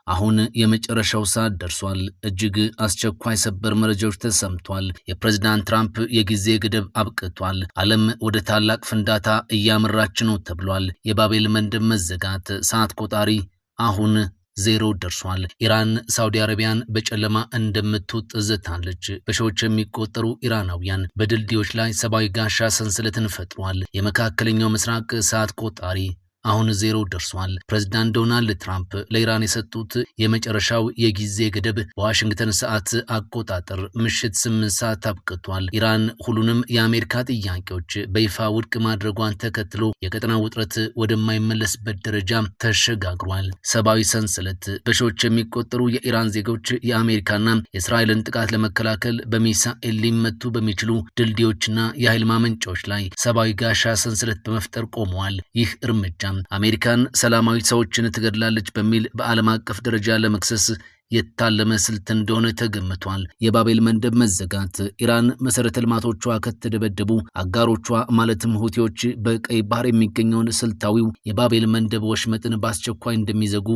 አሁን የመጨረሻው ሰዓት ደርሷል። እጅግ አስቸኳይ ሰበር መረጃዎች ተሰምቷል። የፕሬዝዳንት ትራምፕ የጊዜ ገደብ አብቅቷል። ዓለም ወደ ታላቅ ፍንዳታ እያመራች ነው ተብሏል። የባቤል መንደብ መዘጋት ሰዓት ቆጣሪ አሁን ዜሮ ደርሷል። ኢራን ሳውዲ አረቢያን በጨለማ እንደምትውጥ ዝታለች። በሺዎች የሚቆጠሩ ኢራናውያን በድልድዮች ላይ ሰብአዊ ጋሻ ሰንሰለትን ፈጥሯል። የመካከለኛው ምስራቅ ሰዓት ቆጣሪ አሁን ዜሮ ደርሷል። ፕሬዝዳንት ዶናልድ ትራምፕ ለኢራን የሰጡት የመጨረሻው የጊዜ ገደብ በዋሽንግተን ሰዓት አቆጣጠር ምሽት 8 ሰዓት አብቅቷል። ኢራን ሁሉንም የአሜሪካ ጥያቄዎች በይፋ ውድቅ ማድረጓን ተከትሎ የቀጠናው ውጥረት ወደማይመለስበት ደረጃ ተሸጋግሯል። ሰብአዊ ሰንሰለት በሺዎች የሚቆጠሩ የኢራን ዜጎች የአሜሪካና የእስራኤልን ጥቃት ለመከላከል በሚሳኤል ሊመቱ በሚችሉ ድልድዮችና የኃይል ማመንጫዎች ላይ ሰብአዊ ጋሻ ሰንሰለት በመፍጠር ቆመዋል። ይህ እርምጃ አሜሪካን ሰላማዊ ሰዎችን ትገድላለች በሚል በዓለም አቀፍ ደረጃ ለመክሰስ የታለመ ስልት እንደሆነ ተገምቷል። የባቤል መንደብ መዘጋት ኢራን መሰረተ ልማቶቿ ከተደበደቡ አጋሮቿ ማለትም ሁቲዎች በቀይ ባህር የሚገኘውን ስልታዊው የባቤል መንደብ ወሽመጥን በአስቸኳይ እንደሚዘጉ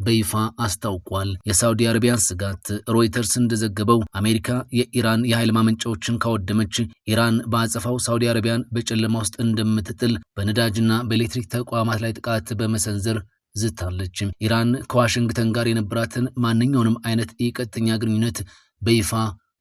በይፋ አስታውቋል። የሳውዲ አረቢያን ስጋት ሮይተርስ እንደዘገበው አሜሪካ የኢራን የኃይል ማመንጫዎችን ካወደመች ኢራን በአጸፋው ሳውዲ አረቢያን በጨለማ ውስጥ እንደምትጥል በነዳጅና በኤሌክትሪክ ተቋማት ላይ ጥቃት በመሰንዘር ዝታለች። ኢራን ከዋሽንግተን ጋር የነበራትን ማንኛውንም አይነት የቀጥተኛ ግንኙነት በይፋ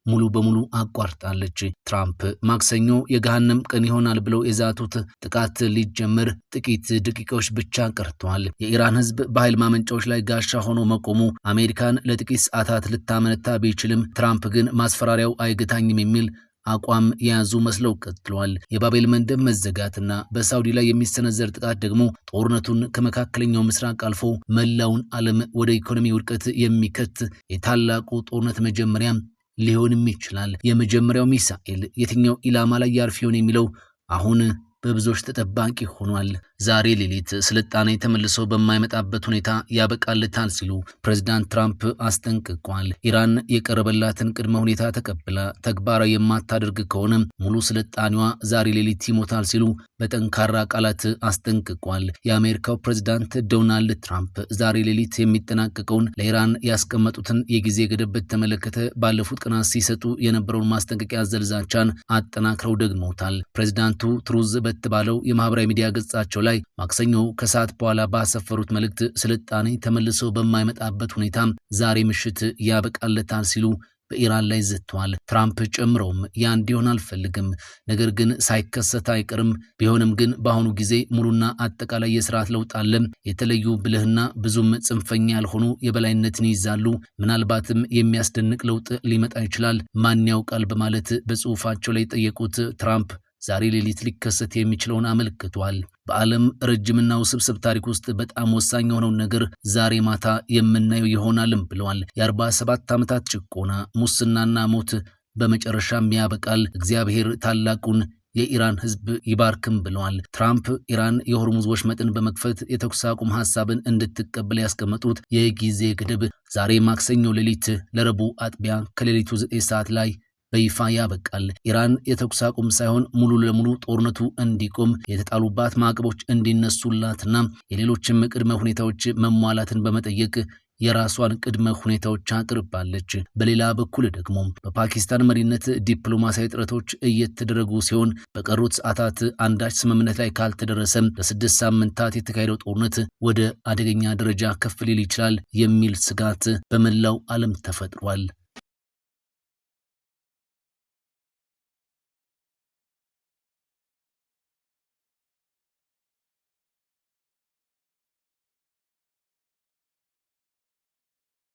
ሙሉ በሙሉ አቋርጣለች። ትራምፕ ማክሰኞ የገሃነም ቀን ይሆናል ብለው የዛቱት ጥቃት ሊጀመር ጥቂት ደቂቃዎች ብቻ ቀርተዋል። የኢራን ሕዝብ በኃይል ማመንጫዎች ላይ ጋሻ ሆኖ መቆሙ አሜሪካን ለጥቂት ሰዓታት ልታመነታ ቢችልም ትራምፕ ግን ማስፈራሪያው አይገታኝም የሚል አቋም የያዙ መስለው ቀጥለዋል። የባቤል መንደብ መዘጋትና በሳውዲ ላይ የሚሰነዘር ጥቃት ደግሞ ጦርነቱን ከመካከለኛው ምስራቅ አልፎ መላውን ዓለም ወደ ኢኮኖሚ ውድቀት የሚከት የታላቁ ጦርነት መጀመሪያ ሊሆንም ይችላል። የመጀመሪያው ሚሳኤል የትኛው ኢላማ ላይ ያርፍ ይሆን የሚለው አሁን በብዙዎች ተጠባቂ ሆኗል። ዛሬ ሌሊት ስልጣኔ ተመልሶ በማይመጣበት ሁኔታ ያበቃልታል ሲሉ ፕሬዝዳንት ትራምፕ አስጠንቅቋል። ኢራን የቀረበላትን ቅድመ ሁኔታ ተቀብላ ተግባራዊ የማታደርግ ከሆነ ሙሉ ስልጣኔዋ ዛሬ ሌሊት ይሞታል ሲሉ በጠንካራ ቃላት አስጠንቅቋል። የአሜሪካው ፕሬዝዳንት ዶናልድ ትራምፕ ዛሬ ሌሊት የሚጠናቀቀውን ለኢራን ያስቀመጡትን የጊዜ ገደብ በተመለከተ ባለፉት ቀናት ሲሰጡ የነበረውን ማስጠንቀቂያ ዘልዛቻን አጠናክረው ደግመውታል። ፕሬዝዳንቱ ትሩዝ በተባለው የማህበራዊ ሚዲያ ገጻቸው ላይ ማክሰኞ ከሰዓት በኋላ ባሰፈሩት መልእክት ስልጣኔ ተመልሶ በማይመጣበት ሁኔታ ዛሬ ምሽት ያበቃለታል ሲሉ በኢራን ላይ ዝተዋል። ትራምፕ ጨምረውም ያ እንዲሆን አልፈልግም፣ ነገር ግን ሳይከሰት አይቀርም። ቢሆንም ግን በአሁኑ ጊዜ ሙሉና አጠቃላይ የስርዓት ለውጥ አለ። የተለዩ ብልህና ብዙም ጽንፈኛ ያልሆኑ የበላይነትን ይይዛሉ። ምናልባትም የሚያስደንቅ ለውጥ ሊመጣ ይችላል፣ ማን ያውቃል በማለት በጽሁፋቸው ላይ የጠየቁት ትራምፕ ዛሬ ሌሊት ሊከሰት የሚችለውን አመልክቷል። በዓለም ረጅምና ውስብስብ ታሪክ ውስጥ በጣም ወሳኝ የሆነውን ነገር ዛሬ ማታ የምናየው ይሆናልም ብለዋል። የ47 ዓመታት ጭቆና፣ ሙስናና ሞት በመጨረሻም ያበቃል። እግዚአብሔር ታላቁን የኢራን ሕዝብ ይባርክም ብለዋል። ትራምፕ ኢራን የሆርሙዝ ወሽመጥን በመክፈት የተኩስ አቁም ሐሳብን እንድትቀበል ያስቀመጡት የጊዜ ገደብ ዛሬ ማክሰኞ ሌሊት ለረቡዕ አጥቢያ ከሌሊቱ 9 ሰዓት ላይ በይፋ ያበቃል። ኢራን የተኩስ አቁም ሳይሆን ሙሉ ለሙሉ ጦርነቱ እንዲቆም የተጣሉባት ማዕቀቦች እንዲነሱላትና የሌሎችም ቅድመ ሁኔታዎች መሟላትን በመጠየቅ የራሷን ቅድመ ሁኔታዎች አቅርባለች። በሌላ በኩል ደግሞ በፓኪስታን መሪነት ዲፕሎማሲያዊ ጥረቶች እየተደረጉ ሲሆን በቀሩት ሰዓታት አንዳች ስምምነት ላይ ካልተደረሰ ለ6 ሳምንታት የተካሄደው ጦርነት ወደ አደገኛ ደረጃ ከፍ ሊል ይችላል የሚል ስጋት በመላው ዓለም ተፈጥሯል።